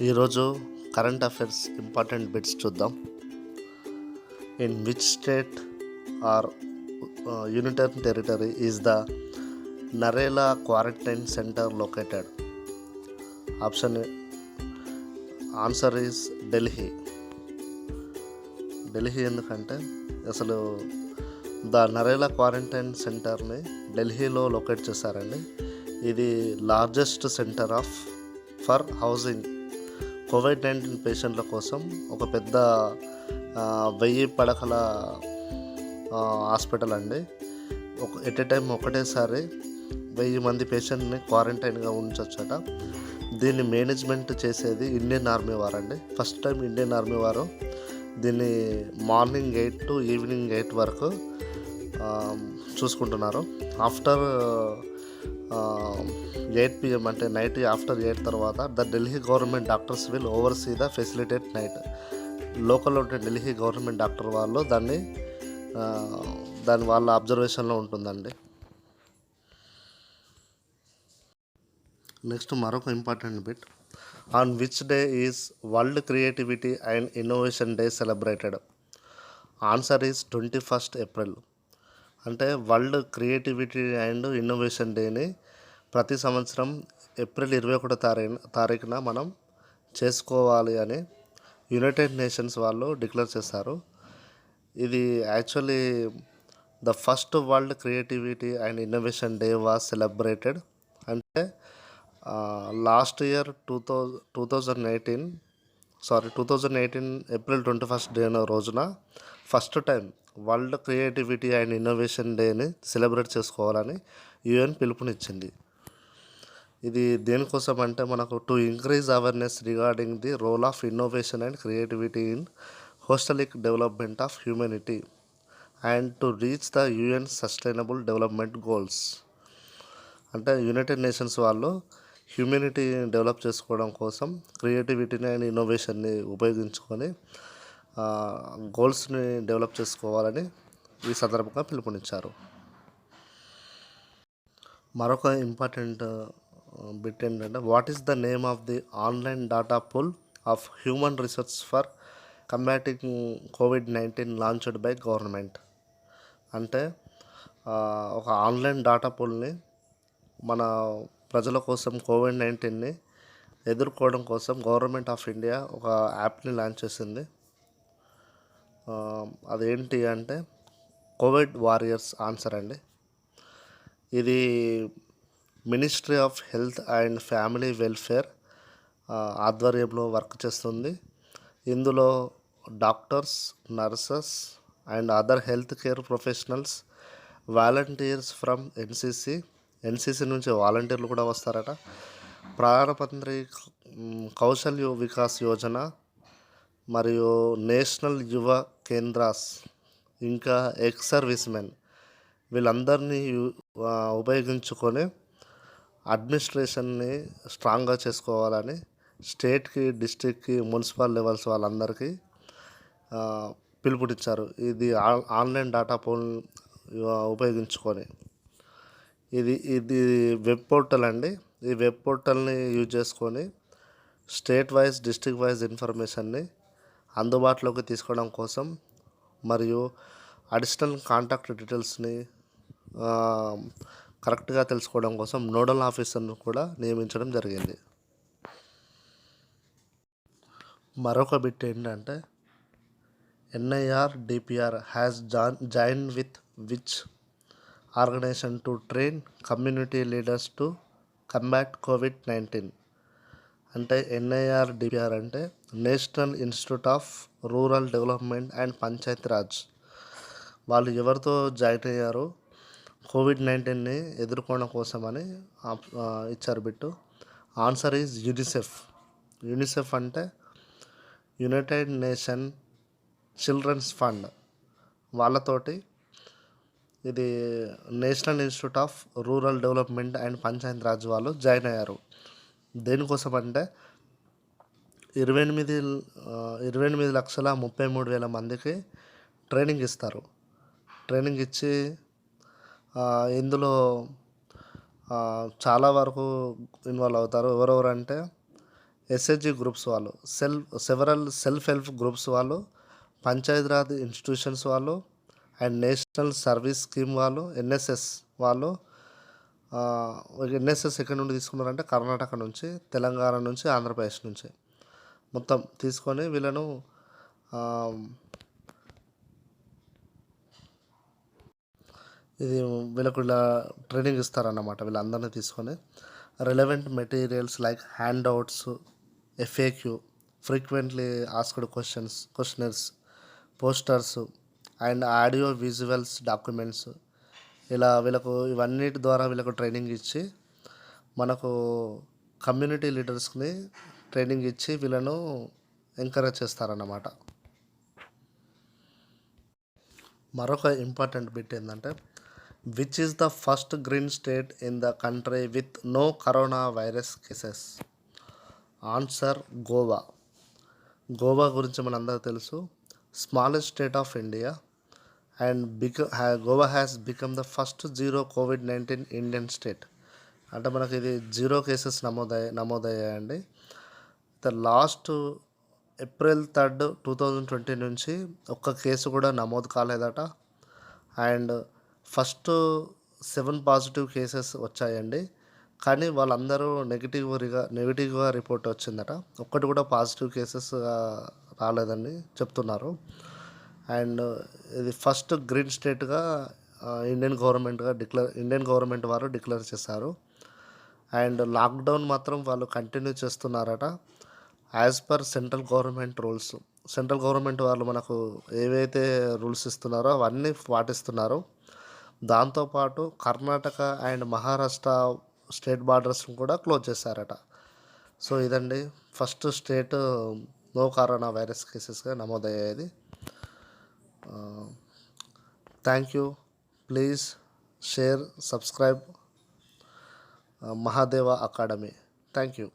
ఈరోజు current affairs important bits చూద్దాం. In which state or unitary territory is the Narela quarantine centre located? Option answer is Delhi. Delhi ఎందుకంటే అసలు the Narela quarantine సెంటర్ని ఢిల్లీలో locate చేశారండి. ఇది లార్జెస్ట్ సెంటర్ ఫర్ హౌసింగ్ కోవిడ్-19 పేషెంట్ల కోసం ఒక పెద్ద 1000 పడకల హాస్పిటల్ అండి. ఎట్ ఏ టైం ఒకటేసారి 1000 మంది పేషెంట్ని క్వారంటైన్గా ఉంచొచ్చట. దీన్ని మేనేజ్మెంట్ చేసేది ఇండియన్ ఆర్మీ వారు అండి. ఫస్ట్ టైం ఇండియన్ ఆర్మీ వారు దీన్ని మార్నింగ్ 8 టు ఈవినింగ్ 8 వరకు చూసుకుంటున్నారు. ఆఫ్టర్ 8 PM అంటే నైట్ ఆఫ్టర్ 8 తర్వాత the Delhi government doctors will overseas the facilitate night. లోకల్లో ఉంటే ఢిల్లీ గవర్నమెంట్ డాక్టర్ వాళ్ళు దాన్ని వాళ్ళ అబ్జర్వేషన్లో ఉంటుందండి. నెక్స్ట్ మరొక important bit. On which day is world creativity and innovation day celebrated? Answer is 21st April. అంటే వరల్డ్ క్రియేటివిటీ అండ్ ఇన్నోవేషన్ డేని ప్రతి సంవత్సరం ఏప్రిల్ 21 తారీఖున మనం చేసుకోవాలి అని యునైటెడ్ నేషన్స్ వాళ్ళు డిక్లేర్ చేస్తారు. ఇది actually the first world creativity and innovation day was celebrated అంటే లాస్ట్ ఇయర్ 2018 ఏప్రిల్ 21 డే రోజున first time world creativity and innovation డేని సెలబ్రేట్ చేసుకోవాలని UN పిలుపునిచ్చింది. ఇది దేనికోసం అంటే మనకు to increase awareness regarding the role of innovation and creativity in holistic development of humanity and to reach the UN sustainable development goals. అంటే United Nations వాళ్ళు humanity develop చేసుకోవడం కోసం క్రియేటివిటీని అండ్ ఇన్నోవేషన్ని ఉపయోగించుకొని గోల్స్ని డెవలప్ చేసుకోవాలని ఈ సందర్భంగా పిలుపునిచ్చారు. మరొక ఇంపార్టెంట్ బిట్ ఏంటంటే what is the name of the online data pool of human resource for combating COVID-19 launched by government? అంటే ఒక ఆన్లైన్ డాటా పూల్ని మన ప్రజల కోసం COVID-19ని ఎదుర్కోవడం కోసం గవర్నమెంట్ ఆఫ్ ఇండియా ఒక యాప్ని లాంచ్ చేసింది. అదేంటి అంటే కోవిడ్ వారియర్స్ ఆన్సర్ అండి. ఇది ministry of health and family welfare ఆధ్వర్యంలో వర్క్ చేస్తుంది. ఇందులో doctors, nurses and other health care professionals, volunteers from NCC నుంచి వాలంటీర్లు కూడా వస్తారట. ప్రధానమంత్రి కౌశల్య వికాస్ యోజన మరియు నేషనల్ యువ కేంద్రాస్ ఇంకా ఎక్స్ సర్వీస్ మెన్ వీళ్ళందరినీ ఉపయోగించుకొని అడ్మినిస్ట్రేషన్ని స్ట్రాంగ్గా చేసుకోవాలని స్టేట్కి, డిస్ట్రిక్ట్కి, మున్సిపల్ లెవెల్స్ వాళ్ళందరికీ పిలుపునిచ్చారు. ఇది ఆన్లైన్ డాటా పూల్ ఉపయోగించుకొని ఇది వెబ్ పోర్టల్ అండి. ఈ వెబ్ పోర్టల్ని యూజ్ చేసుకొని స్టేట్ వైజ్, డిస్ట్రిక్ట్ వైజ్ ఇన్ఫర్మేషన్ని అందుబాటులోకి తీసుకోవడం కోసం మరియు అడిషనల్ కాంటాక్ట్ డీటెయిల్స్ని కరెక్ట్గా తెలుసుకోవడం కోసం నోడల్ ఆఫీసర్ను కూడా నియమించడం జరిగింది. మరొక బిట్ ఏంటంటే NIRDPR has join with which organisation to train community leaders to combat COVID-19? అంటే NIRDPR అంటే national institute of rural development and panchayat Raj. వాళ్ళు ఎవరితో జాయిన్ అయ్యారు COVID-19ని ఎదుర్కోవడం కోసమని ఇచ్చారు బిట్టు. ఆన్సర్ ఈజ్ యూనిసెఫ్ అంటే యునైటెడ్ నేషన్ చిల్డ్రన్స్ ఫండ్ వాళ్ళతోటి ఇది national institute of rural development and panchayat Raj వాళ్ళు జాయిన్ అయ్యారు. దేనికోసం అంటే 28,33,000 మందికి ట్రైనింగ్ ఇస్తారు. ట్రైనింగ్ ఇచ్చి ఇందులో చాలా వరకు ఇన్వాల్వ్ అవుతారు. ఎవరెవరంటే ఎస్హెచ్జి గ్రూప్స్ వాళ్ళు, సెల్ఫ్ హెల్ప్ గ్రూప్స్ వాళ్ళు, పంచాయతీరాజ్ ఇన్స్టిట్యూషన్స్ వాళ్ళు, అండ్ నేషనల్ సర్వీస్ స్కీమ్ వాళ్ళు, ఎన్ఎస్ఎస్ వాళ్ళు. ఎన్ఎస్ఎస్ ఎక్కడి నుండి తీసుకున్నారంటే కర్ణాటక నుంచి, తెలంగాణ నుంచి, ఆంధ్రప్రదేశ్ నుంచి మొత్తం తీసుకొని వీళ్ళను ఇది వీళ్ళకు ఇలా ట్రైనింగ్ ఇస్తారన్నమాట. వీళ్ళందరినీ తీసుకొని relevant materials like hand outs, FAQ, frequently asked questionnaires, posters and audio visuals documents, ఇలా వీళ్ళకు ఇవన్నిటి ద్వారా వీళ్ళకు ట్రైనింగ్ ఇచ్చి మనకు కమ్యూనిటీ లీడర్స్ని ట్రైనింగ్ ఇచ్చి వీళ్ళను ఎంకరేజ్ చేస్తారన్నమాట. మరొక ఇంపార్టెంట్ బిట్ ఏంటంటే, which is the first green state in the country with no corona virus cases? Answer Goa. Goa గురించి మనందరూ తెలుసు. Smallest state of India and Goa has become the first zero COVID-19 Indian state. అంటే మనకి ఇది 0 cases నమోదయ్యాయండి. Last April 3, 2020 నుంచి ఒక్క case కూడా నమోదు కాలేదట. అండ్ ఫస్ట్ 7 పాజిటివ్ కేసెస్ వచ్చాయండి. కానీ వాళ్ళందరూ నెగిటివ్గా రిపోర్ట్ వచ్చిందట. ఒక్కటి కూడా పాజిటివ్ కేసెస్ రాలేదని చెప్తున్నారు. అండ్ ఇది ఫస్ట్ గ్రీన్ స్టేట్గా ఇండియన్ గవర్నమెంట్ వారు డిక్లేర్ చేశారు. అండ్ లాక్డౌన్ మాత్రం వాళ్ళు కంటిన్యూ చేస్తున్నారట as per central government rules. Central government వాళ్ళు మనకు ఏవైతే రూల్స్ ఇస్తున్నారో అవన్నీ పాటిస్తున్నారు. దాంతోపాటు కర్ణాటక అండ్ మహారాష్ట్ర స్టేట్ బార్డర్స్ని కూడా క్లోజ్ చేశారట. సో ఇదండి first state no corona virus కేసెస్గా నమోదయ్యేది. Thank you. Please share, subscribe Mahadeva academy. Thank you.